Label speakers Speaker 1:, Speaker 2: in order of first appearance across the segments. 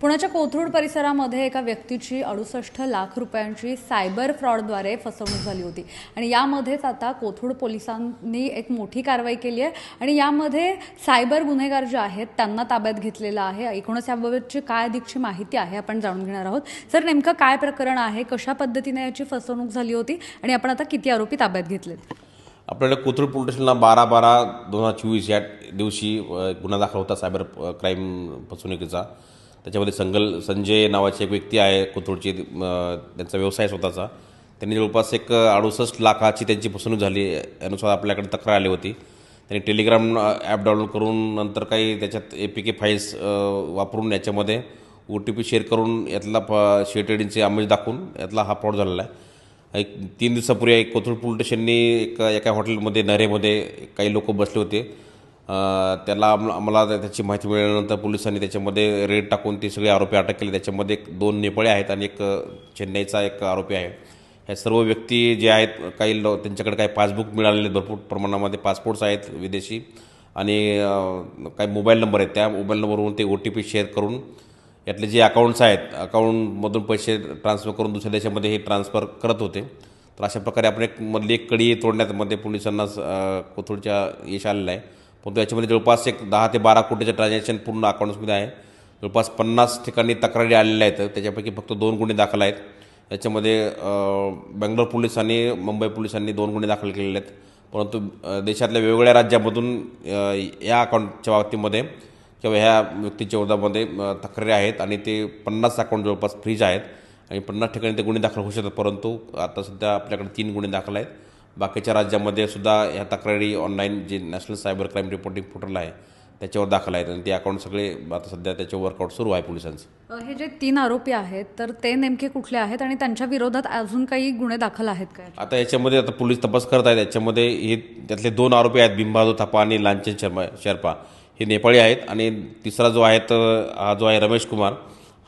Speaker 1: पुण्याच्या कोथरूड परिसरामध्ये एका व्यक्तीची 68 लाख रुपयांची सायबर फ्रॉडद्वारे फसवणूक झाली होती आणि यामध्येच आता कोथरूड पोलिसांनी एक मोठी कारवाई केली आहे आणि यामध्ये सायबर गुन्हेगार जे आहेत त्यांना ताब्यात घेतलेलं आहे। एकूणच याबाबतची काय अधिकची माहिती आहे आपण जाणून घेणार आहोत। सर, नेमकं काय प्रकरण आहे, कशा पद्धतीने याची फसवणूक झाली होती आणि आपण आता किती आरोपी ताब्यात घेतलेत?
Speaker 2: आपल्याकडे कोथरूड पोलीस स्टेशनला 12/12/2024 या दिवशी गुन्हा दाखल होता सायबर क्राईम फसवणुकीचा। त्याच्यामध्ये संजय नावाची एक व्यक्ती आहे कोथरूडची, त्यांचा व्यवसाय स्वतःचा। त्यांनी जवळपास एक 68 लाखाची त्यांची फसवणूक झाली यानुसार आपल्याकडे तक्रार आली होती। त्यांनी टेलिग्राम ॲप डाउनलोड करून नंतर काही त्याच्यात APK फाईल्स वापरून याच्यामध्ये OTP शेअर करून यातला शेअर ट्रेडिंगचे आमिष दाखवून यातला हा फ्रॉड झालेला आहे। एक 3 दिवसापूर्वी एक कोथरूड पोलीस स्टेशननी एका हॉटेलमध्ये नरेमध्ये काही लोक बसले होते। त्याला आम्हाला त्याची माहिती मिळाल्यानंतर पोलिसांनी त्याच्यामध्ये रेड टाकून ते सगळे आरोपी अटक केले। त्याच्यामध्ये 2 नेपाळी आहेत आणि एक चेन्नईचा एक आरोपी आहे। हे सर्व व्यक्ती जे आहेत त्यांच्याकडे काही पासबुक मिळालेले भरपूर प्रमाणामध्ये, पासपोर्ट्स आहेत विदेशी आणि काही मोबाईल नंबर आहेत। त्या मोबाईल नंबरवरून ते OTP शेअर करून यातले जे अकाउंट्स आहेत अकाउंटमधून पैसे ट्रान्सफर करून दुसऱ्या देशामध्ये हे ट्रान्सफर करत होते। तर अशा प्रकारे आपण मधली एक कडी तोडण्यामध्ये पोलिसांना कोथरूडच्या यश आलेलं आहे। परंतु याच्यामध्ये जवळपास एक 10 ते 12 कोटीचं ट्रान्झॅक्शन पूर्ण अकाउंट्समध्ये आहे। जवळपास 50 ठिकाणी तक्रारी आलेल्या आहेत। त्याच्यापैकी फक्त 2 गुन्हे दाखल आहेत। याच्यामध्ये बेंगलोर पोलीस आणि मुंबई पोलिसांनी 2 गुन्हे दाखल केलेले आहेत। परंतु देशातल्या वेगवेगळ्या राज्यामधून या अकाउंटच्या बाबतीमध्ये किंवा ह्या व्यक्तीच्या विरोधामध्ये तक्रारी आहेत आणि ते 50 अकाउंट जवळपास फ्रीज आहेत आणि 50 ठिकाणी ते गुन्हे दाखल होऊ शकतात। परंतु आता सध्या आपल्याकडे 3 गुन्हे दाखल आहेत। बाकीच्या राज्यामध्ये सुद्धा ह्या तक्रारी ऑनलाईन जे national cyber crime reporting portal आहे त्याच्यावर दाखल आहेत आणि ते अकाउंट सगळे आता सध्या त्याच्यावर वर्कआउट सुरू आहे पोलिसांचं।
Speaker 1: हे जे 3 आरोपी आहेत तर ते नेमके कुठले आहेत आणि त्यांच्या विरोधात अजून काही गुन्हे दाखल आहेत का?
Speaker 2: आता याच्यामध्ये आता पोलीस तपास करत आहेत। याच्यामध्ये हे त्यातले 2 आरोपी आहेत, बिंबादो थापा आणि लांचन शेर्पा, हे नेपाळी आहेत आणि तिसरा जो आहे हा जो आहे रमेश कुमार,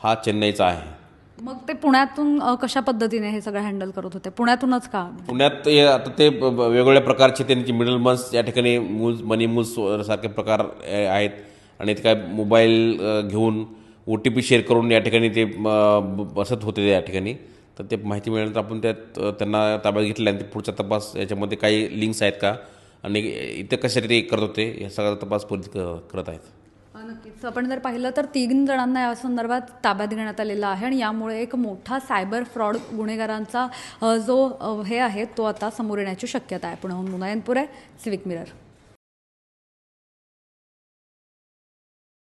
Speaker 2: हा चेन्नईचा आहे।
Speaker 1: मग ते पुण्यातून कशा पद्धतीने हे सगळं हँडल करत होते? पुण्यातूनच का?
Speaker 2: पुण्यात आता ते वेगवेगळ्या प्रकारचे त्यांची मिडल मंस या ठिकाणी मनी मूव्स सारखे प्रकार आहेत आणि ते काय मोबाईल घेऊन OTP शेअर करून या ठिकाणी ते बसत होते या ठिकाणी। तर ते माहिती मिळाल्यानंतर आपण त्यांना ताब्यात घेतलं आणि पुढचा तपास याच्यामध्ये काही लिंक्स आहेत का आणि इथे कशासाठी ते करत होते या सगळा तपास पोलीस करत आहेत।
Speaker 1: नक्कीच आपण जर पाहिलं तर 3 जणांना या संदर्भात ताब्यात घेण्यात आलेला आहे आणि यामुळे एक मोठा सायबर फ्रॉड गुन्हेगारांचा जो हे आहे तो आता समोर येण्याची शक्यता आहे। पुण्याहून मुनायनपुरे, सिविक मिरर।